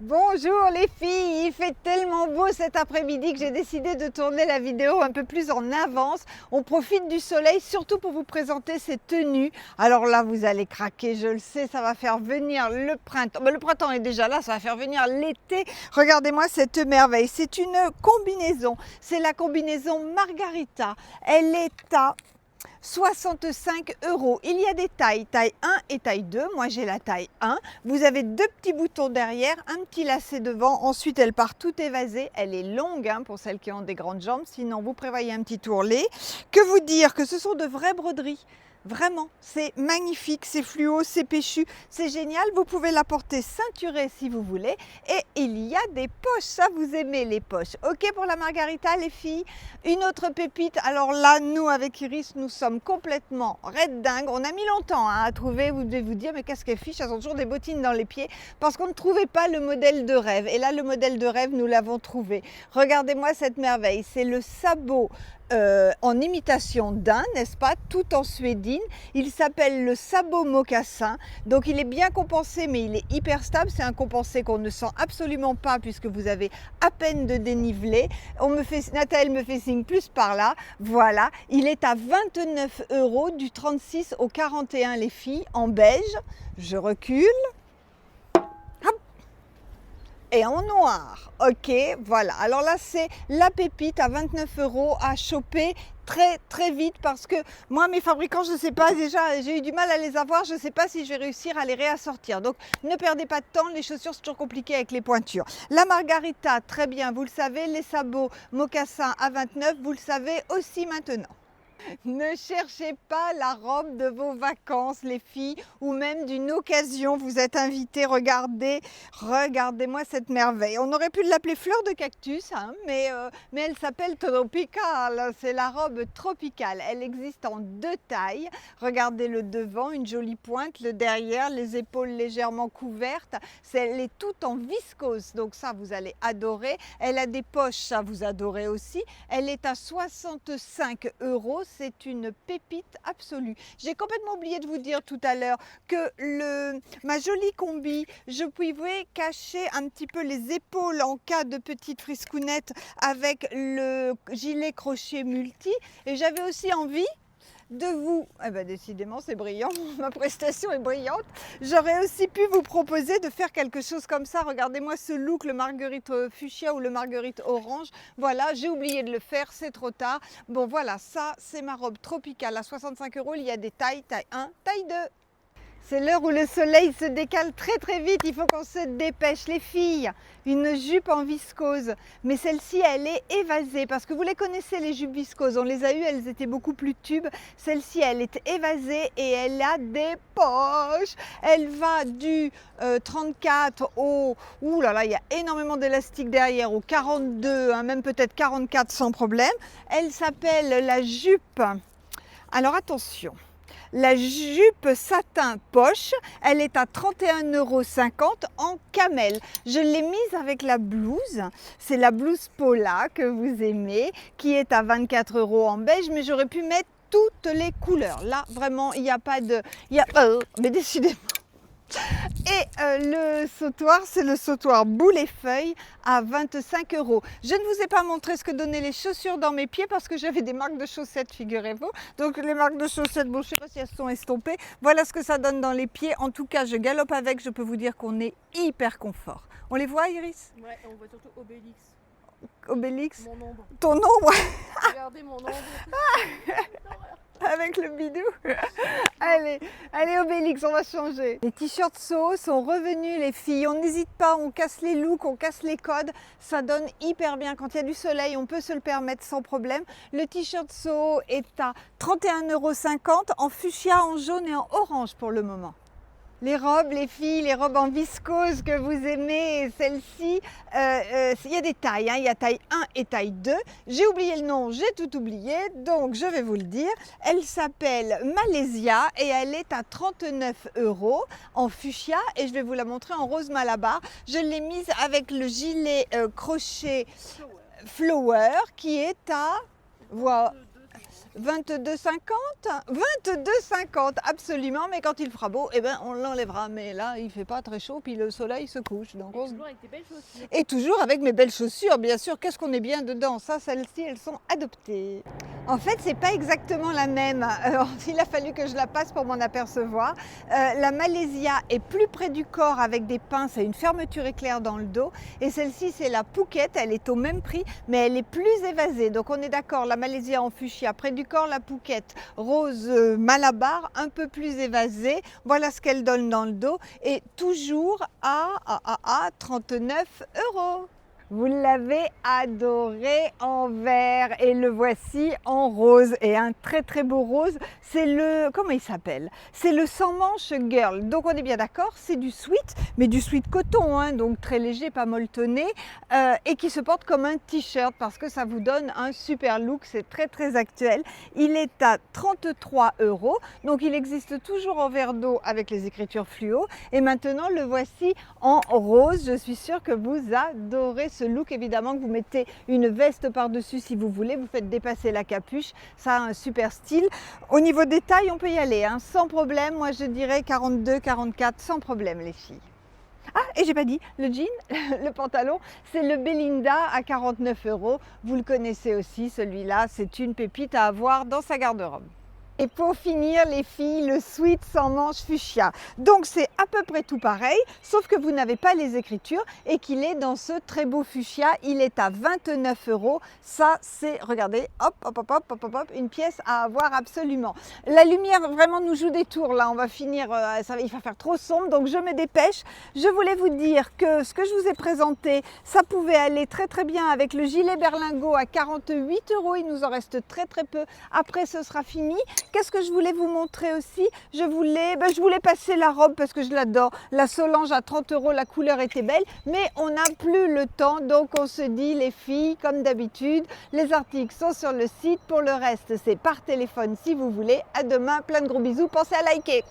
Bonjour les filles, il fait tellement beau cet après-midi que j'ai décidé de tourner la vidéo un peu plus en avance. On profite du soleil surtout pour vous présenter ces tenues. Alors là vous allez craquer, je le sais, ça va faire venir le printemps. Le printemps est déjà là, ça va faire venir l'été. Regardez-moi cette merveille, c'est une combinaison. C'est la combinaison Margarita. Elle est à 65 €. Il y a des tailles 1 et taille 2. Moi, j'ai la taille 1. Vous avez deux petits boutons derrière, un petit lacet devant. Ensuite, elle part toute évasée. Elle est longue pour celles qui ont des grandes jambes. Sinon, vous prévoyez un petit ourlet. Que vous dire que ce sont de vraies broderies. Vraiment, c'est magnifique, c'est fluo, c'est péchu, c'est génial. Vous pouvez la porter ceinturée si vous voulez. Et il y a des poches, ça vous aimez les poches. Ok pour la Margarita les filles. Une autre pépite, alors là, nous avec Iris, nous sommes complètement red dingue. On a mis longtemps à trouver, vous devez vous dire, mais qu'est-ce qu'elles fichent, elles ont toujours des bottines dans les pieds, parce qu'on ne trouvait pas le modèle de rêve. Et là, le modèle de rêve, nous l'avons trouvé. Regardez-moi cette merveille, c'est le sabot en imitation d'un, n'est-ce pas, tout en suédine. Il s'appelle le sabot mocassin, donc il est bien compensé mais il est hyper stable. C'est un compensé qu'on ne sent absolument pas puisque vous avez à peine de dénivelé. Nathalie me fait signe plus par là, voilà. Il est à 29 € du 36 au 41 les filles, en beige. Je recule. Et en noir, ok, voilà. Alors là, c'est la pépite à 29 € à choper très vite parce que moi, mes fabricants, je ne sais pas, déjà, j'ai eu du mal à les avoir. Je ne sais pas si je vais réussir à les réassortir. Donc, ne perdez pas de temps. Les chaussures, c'est toujours compliqué avec les pointures. La Margarita, très bien, vous le savez. Les sabots mocassins à 29, vous le savez aussi maintenant. Ne cherchez pas la robe de vos vacances, les filles, ou même d'une occasion. Vous êtes invités, regardez-moi cette merveille. On aurait pu l'appeler fleur de cactus, mais elle s'appelle Tropical. C'est la robe tropicale. Elle existe en deux tailles. Regardez le devant, une jolie pointe, le derrière, les épaules légèrement couvertes. Elle est toute en viscose, donc ça, vous allez adorer. Elle a des poches, ça, vous adorez aussi. Elle est à 65 €. C'est une pépite absolue. J'ai complètement oublié de vous dire tout à l'heure que ma jolie combi, je pouvais cacher un petit peu les épaules en cas de petite friscounette avec le gilet crochet multi. Et j'avais aussi envie de vous, décidément c'est brillant, ma prestation est brillante. J'aurais aussi pu vous proposer de faire quelque chose comme ça. Regardez-moi ce look, le marguerite fuchsia ou le marguerite orange. Voilà, j'ai oublié de le faire, c'est trop tard. Bon voilà, ça c'est ma robe tropicale à 65 €. Il y a des tailles 1, taille 2. C'est l'heure où le soleil se décale très vite, il faut qu'on se dépêche les filles. Une jupe en viscose, mais celle-ci elle est évasée parce que vous les connaissez les jupes viscoses, on les a eues, elles étaient beaucoup plus tubes. Celle-ci elle est évasée et elle a des poches. Elle va du 34 au, ouh là là, il y a énormément d'élastique derrière, au 42, même peut-être 44 sans problème. Elle s'appelle la jupe, alors attention. La jupe satin poche, elle est à 31,50 € en camel. Je l'ai mise avec la blouse. C'est la blouse Paula que vous aimez, qui est à 24 € en beige, mais j'aurais pu mettre toutes les couleurs. Là, vraiment, il n'y a pas de... mais décidément. Et le sautoir, c'est le sautoir boule et feuille à 25 €. Je ne vous ai pas montré ce que donnaient les chaussures dans mes pieds parce que j'avais des marques de chaussettes, figurez-vous. Donc les marques de chaussettes, bon, je ne sais pas si elles sont estompées. Voilà ce que ça donne dans les pieds. En tout cas, je galope avec, je peux vous dire qu'on est hyper confort. On les voit, Iris? Ouais, on voit surtout Obélix. Obélix? Mon ombre. Ton ombre? Regardez mon ombre. Avec le bidou. Allez, Obélix, on va changer. Les t-shirts Soho sont revenus les filles. On n'hésite pas, on casse les looks, on casse les codes. Ça donne hyper bien. Quand il y a du soleil, on peut se le permettre sans problème. Le t-shirt Soho est à 31,50 € en fuchsia, en jaune et en orange pour le moment. Les robes, les filles, les robes en viscose que vous aimez, celle-ci, il y a des tailles, il y a taille 1 et taille 2. J'ai oublié le nom, j'ai tout oublié, donc je vais vous le dire. Elle s'appelle Malaysia et elle est à 39 € en fuchsia et je vais vous la montrer en rose malabar. Je l'ai mise avec le gilet crochet flower qui est à... Voilà. 22,50 22,50 absolument, mais quand il fera beau, eh ben, on l'enlèvera. Mais là, il ne fait pas très chaud, puis le soleil se couche. Donc Et toujours avec tes belles chaussures. Et toujours avec mes belles chaussures, bien sûr. Qu'est-ce qu'on est bien dedans? Ça, celles-ci, elles sont adoptées. En fait, c'est pas exactement la même. Il a fallu que je la passe pour m'en apercevoir. La Malaysia est plus près du corps avec des pinces et une fermeture éclair dans le dos. Et celle-ci, c'est la Phuket. Elle est au même prix, mais elle est plus évasée. Donc on est d'accord, la Malaysia en fuchsia près du corps, la Phuket rose Malabar, un peu plus évasée. Voilà ce qu'elle donne dans le dos. Et toujours à 39 €. Vous l'avez adoré en vert et le voici en rose. Et un très très beau rose, c'est le, comment il s'appelle? C'est le sans manche girl. Donc on est bien d'accord, c'est du sweat, mais du sweat coton, hein, donc très léger, pas molletonné, et qui se porte comme un t-shirt parce que ça vous donne un super look, c'est très très actuel. Il est à 33 €, donc il existe toujours en verre d'eau avec les écritures fluo. Et maintenant le voici en rose. Je suis sûre que vous adorez ce look. Évidemment que vous mettez une veste par-dessus si vous voulez, vous faites dépasser la capuche, ça a un super style. Au niveau des tailles, on peut y aller, hein, sans problème. Moi je dirais 42, 44, sans problème les filles. Ah, et j'ai pas dit, le jean, le pantalon, c'est le Belinda à 49 €. Vous le connaissez aussi, celui-là, c'est une pépite à avoir dans sa garde-robe. Et pour finir, les filles, le sweat sans manche fuchsia. Donc c'est à peu près tout pareil, sauf que vous n'avez pas les écritures et qu'il est dans ce très beau fuchsia. Il est à 29 €. Ça, c'est, regardez, hop, hop, hop, hop, hop, hop, hop, une pièce à avoir absolument. La lumière vraiment nous joue des tours là. On va finir, il va faire trop sombre, donc je me dépêche. Je voulais vous dire que ce que je vous ai présenté, ça pouvait aller très très bien avec le gilet berlingot à 48 €. Il nous en reste très très peu. Après, ce sera fini. Qu'est-ce que je voulais vous montrer aussi? Je voulais passer la robe parce que je l'adore. La Solange à 30 €, la couleur était belle, mais on n'a plus le temps. Donc on se dit, les filles, comme d'habitude, les articles sont sur le site. Pour le reste, c'est par téléphone si vous voulez. À demain, plein de gros bisous. Pensez à liker.